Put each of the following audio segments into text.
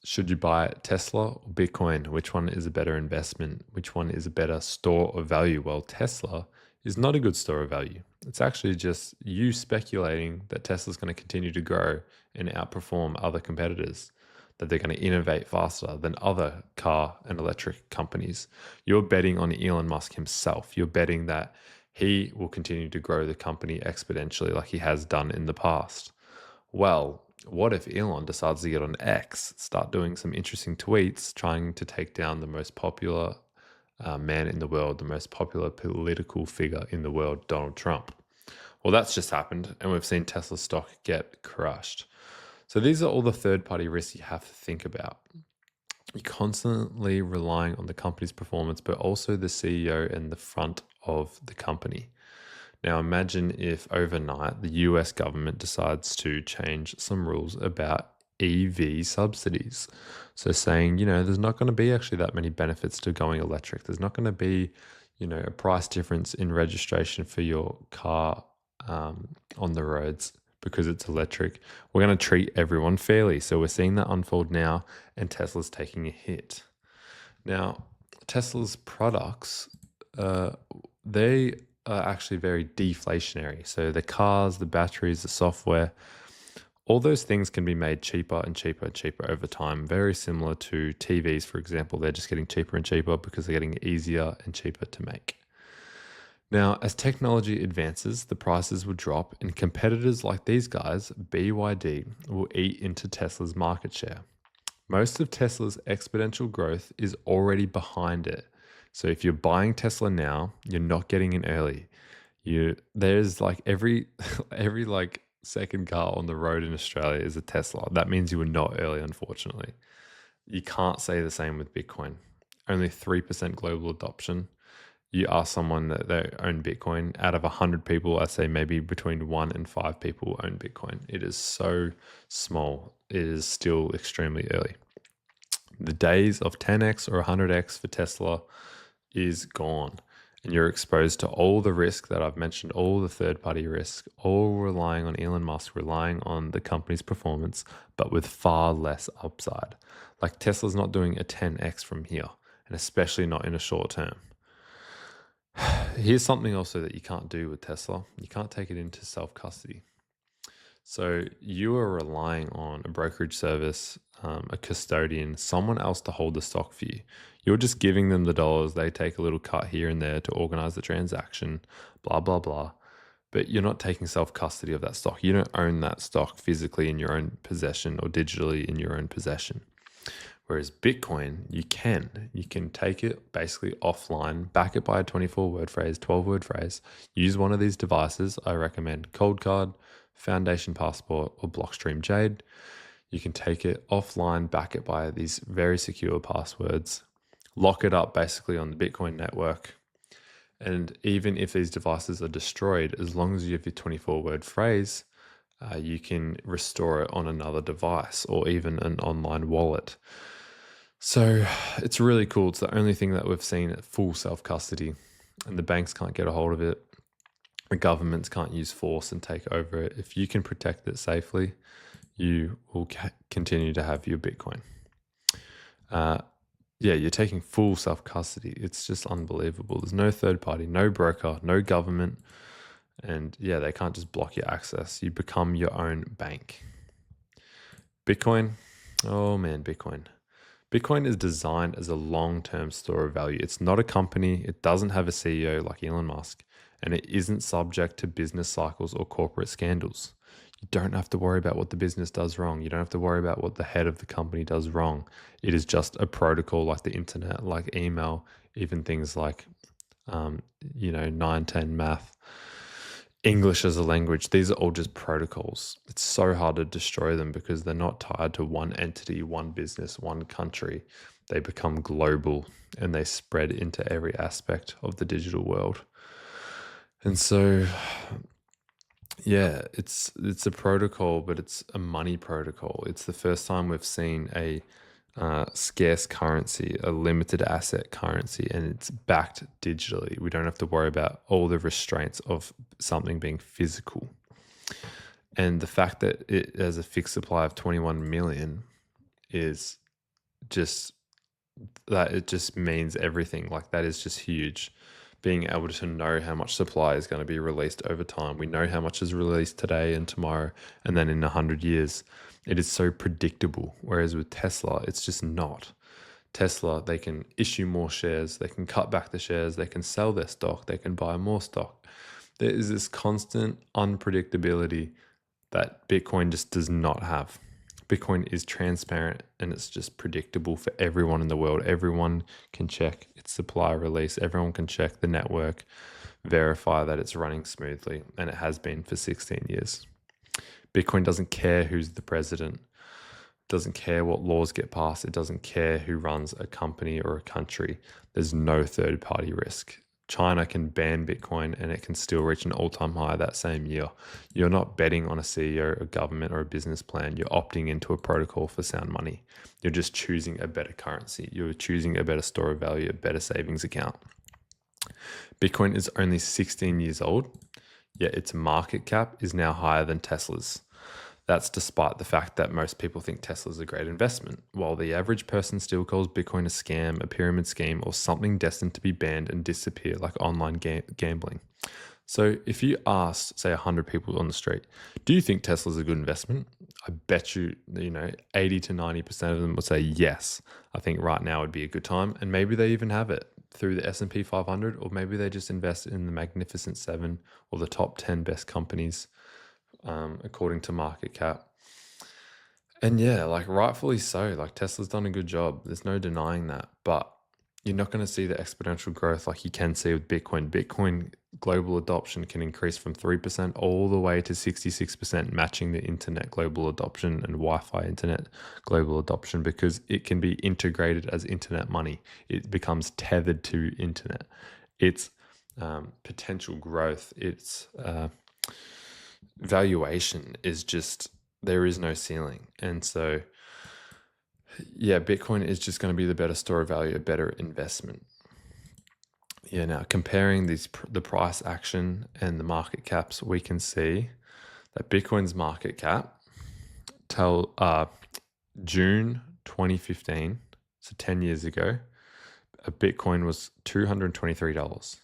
Should you buy Tesla or Bitcoin? Which one is a better investment? Which one is a better store of value? Well, Tesla is not a good store of value. It's actually just you speculating that Tesla's going to continue to grow and outperform other competitors, that they're going to innovate faster than other car and electric companies. You're betting on Elon Musk himself. You're betting that he will continue to grow the company exponentially like he has done in the past. Well, what if Elon decides to get on X, start doing some interesting tweets, trying to take down the most popular man in the world, the most popular political figure in the world, Donald Trump? Well, that's just happened, and we've seen Tesla stock get crushed. So these are all the third-party risks you have to think about. You're constantly relying on the company's performance, but also the CEO and the front of the company. Now, imagine if overnight the US government decides to change some rules about EV subsidies. So, saying, there's not going to be actually that many benefits to going electric. There's not going to be, a price difference in registration for your car on the roads because it's electric. We're going to treat everyone fairly. So, we're seeing that unfold now, and Tesla's taking a hit. Now, Tesla's products, they are actually very deflationary. So the cars, the batteries, the software, all those things can be made cheaper and cheaper and cheaper over time. Very similar to TVs, for example. They're just getting cheaper and cheaper because they're getting easier and cheaper to make. Now, as technology advances, the prices will drop, and competitors like these guys, BYD, will eat into Tesla's market share. Most of Tesla's exponential growth is already behind it. So if you're buying Tesla now, you're not getting in early. There's like every like second car on the road in Australia is a Tesla. That means you were not early, unfortunately. You can't say the same with Bitcoin. Only 3% global adoption. You ask someone that they own Bitcoin, out of 100 people, I say maybe between 1 and 5 people own Bitcoin. It is so small. It is still extremely early. The days of 10x or 100x for Tesla is gone, and you're exposed to all the risk that I've mentioned, all the third-party risk, all relying on Elon Musk, relying on the company's performance, but with far less upside. Like Tesla's not doing a 10x from here, and especially not in a short term. Here's something also that you can't do with Tesla. You can't take it into self-custody. So you are relying on a brokerage service, a custodian, someone else to hold the stock for you. You're just giving them the dollars. They take a little cut here and there to organize the transaction, blah, blah, blah. But you're not taking self-custody of that stock. You don't own that stock physically in your own possession or digitally in your own possession. Whereas Bitcoin, you can. You can take it basically offline, back it by a 24-word phrase, 12-word phrase. Use one of these devices. I recommend Cold Card, Foundation Passport, or Blockstream Jade. You can take it offline, back it by these very secure passwords, lock it up basically on the Bitcoin network. And even if these devices are destroyed, as long as you have your 24-word phrase, you can restore it on another device or even an online wallet. So it's really cool. It's the only thing that we've seen at full self-custody, and the banks can't get a hold of it. The governments can't use force and take over it. If you can protect it safely, you will continue to have your Bitcoin. You're taking full self-custody. It's just unbelievable. There's no third party, no broker, no government. And they can't just block your access. You become your own bank. Bitcoin, oh man, Bitcoin. Bitcoin is designed as a long-term store of value. It's not a company. It doesn't have a CEO like Elon Musk, and it isn't subject to business cycles or corporate scandals. You don't have to worry about what the business does wrong. You don't have to worry about what the head of the company does wrong. It is just a protocol like the internet, like email, even things like, 9, 10 math, English as a language. These are all just protocols. It's so hard to destroy them because they're not tied to one entity, one business, one country. They become global and they spread into every aspect of the digital world. And so, it's a protocol, but it's a money protocol. It's the first time we've seen a scarce currency, a limited asset currency, and it's backed digitally. We don't have to worry about all the restraints of something being physical. And the fact that it has a fixed supply of 21 million is just that it just means everything. Like that is just huge. Being able to know how much supply is going to be released over time. We know how much is released today and tomorrow, and then in 100 years. It is so predictable. Whereas with Tesla, it's just not. Tesla, they can issue more shares, they can cut back the shares, they can sell their stock, they can buy more stock. There is this constant unpredictability that Bitcoin just does not have. Bitcoin is transparent and it's just predictable for everyone in the world. Everyone can check its supply release, everyone can check the network, verify that it's running smoothly, and it has been for 16 years. Bitcoin doesn't care who's the president, doesn't care what laws get passed, it doesn't care who runs a company or a country. There's no third party risk. China can ban Bitcoin and it can still reach an all-time high that same year. You're not betting on a CEO, a government, or a business plan. You're opting into a protocol for sound money. You're just choosing a better currency. You're choosing a better store of value, a better savings account. Bitcoin is only 16 years old, yet its market cap is now higher than Tesla's. That's despite the fact that most people think Tesla is a great investment, while the average person still calls Bitcoin a scam, a pyramid scheme, or something destined to be banned and disappear like online gambling. So if you asked, say, 100 people on the street, do you think Tesla's a good investment? I bet you, 80 to 90% of them would say yes. I think right now would be a good time. And maybe they even have it through the S&P 500, or maybe they just invest in the Magnificent Seven or the top 10 best companies according to market cap. And yeah, like rightfully so, like Tesla's done a good job. There's no denying that, but you're not going to see the exponential growth like you can see with Bitcoin. Bitcoin global adoption can increase from 3% all the way to 66%, matching the internet global adoption and Wi-Fi internet global adoption, because it can be integrated as internet money. It becomes tethered to internet. Its potential growth, its valuation is just, there is no ceiling. And so yeah, Bitcoin is just going to be the better store of value, a better investment. Yeah, now comparing the price action and the market caps, we can see that Bitcoin's market cap till June 2015, so 10 years ago, a Bitcoin was $223.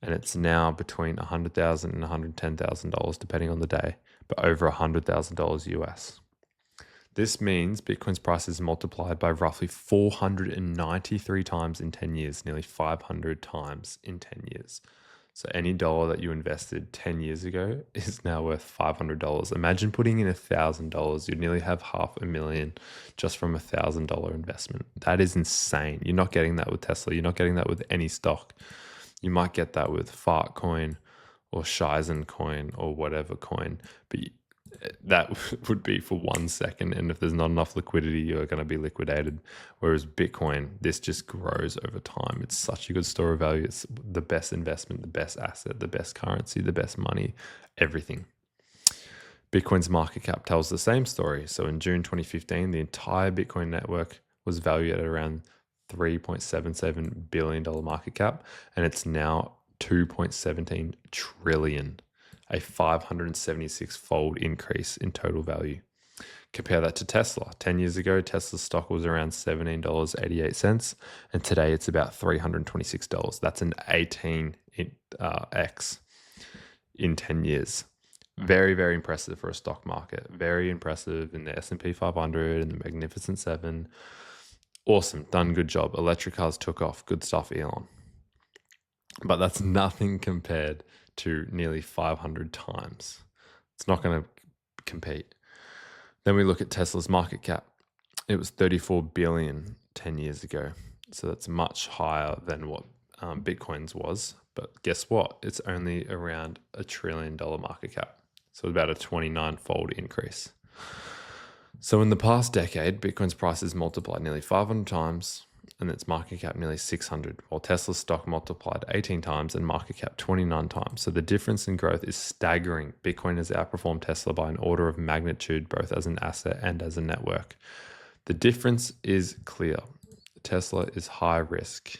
And it's now between $100,000 and $110,000, depending on the day, but over $100,000 US. This means Bitcoin's price is multiplied by roughly 493 times in 10 years, nearly 500 times in 10 years. So any dollar that you invested 10 years ago is now worth $500. Imagine putting in $1,000. You'd nearly have $500,000 just from $1,000 investment. That is insane. You're not getting that with Tesla. You're not getting that with any stock. You might get that with Fart Coin or Shizen Coin or whatever coin, but that would be for 1 second. And if there's not enough liquidity, you're going to be liquidated. Whereas Bitcoin, this just grows over time. It's such a good store of value. It's the best investment, the best asset, the best currency, the best money, everything. Bitcoin's market cap tells the same story. So in June 2015, the entire Bitcoin network was valued at around $3.77 billion market cap, and it's now $2.17 trillion, a 576-fold increase in total value. Compare that to Tesla. 10 years ago, Tesla's stock was around $17.88, and today it's about $326. That's an 18x in 10 years. Very, very impressive for a stock market. Very impressive in the S&P 500 and the Magnificent Seven. Awesome, done, good job. Electric cars took off, good stuff, Elon. But that's nothing compared to nearly 500 times. It's not going to compete. Then we look at Tesla's market cap. It was 34 billion 10 years ago. So that's much higher than what Bitcoin's was. But guess what? It's only around $1 trillion market cap. So about a 29-fold increase. So in the past decade, Bitcoin's price has multiplied nearly 500 times and its market cap nearly 600, while Tesla's stock multiplied 18 times and market cap 29 times. So the difference in growth is staggering. Bitcoin has outperformed Tesla by an order of magnitude, both as an asset and as a network. The difference is clear. Tesla is high risk,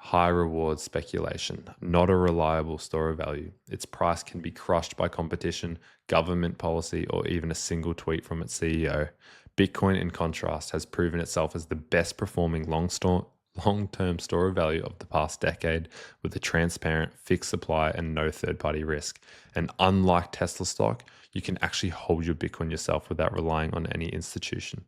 high reward speculation, not a reliable store of value. Its price can be crushed by competition, government policy, or even a single tweet from its CEO. Bitcoin, in contrast, has proven itself as the best performing long-term store of value of the past decade, with a transparent, fixed supply and no third-party risk. And unlike Tesla stock, you can actually hold your Bitcoin yourself without relying on any institution.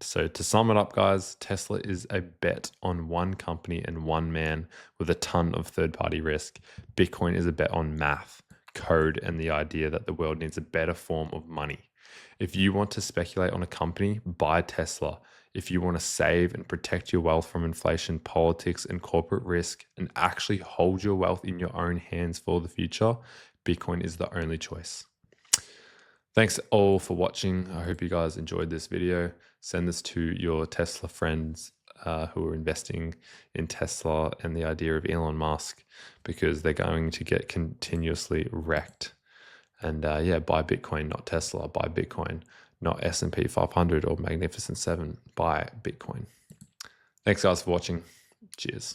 So to sum it up, guys, Tesla is a bet on one company and one man with a ton of third-party risk. Bitcoin is a bet on math, code, and the idea that the world needs a better form of money. If you want to speculate on a company, buy Tesla. If you want to save and protect your wealth from inflation, politics, and corporate risk, and actually hold your wealth in your own hands for the future, Bitcoin is the only choice. Thanks all for watching. I hope you guys enjoyed this video. Send this to your Tesla friends who are investing in Tesla and the idea of Elon Musk, because they're going to get continuously wrecked. And yeah, buy Bitcoin, not Tesla. Buy Bitcoin, not S&P 500 or Magnificent 7. Buy Bitcoin. Thanks guys for watching. Cheers.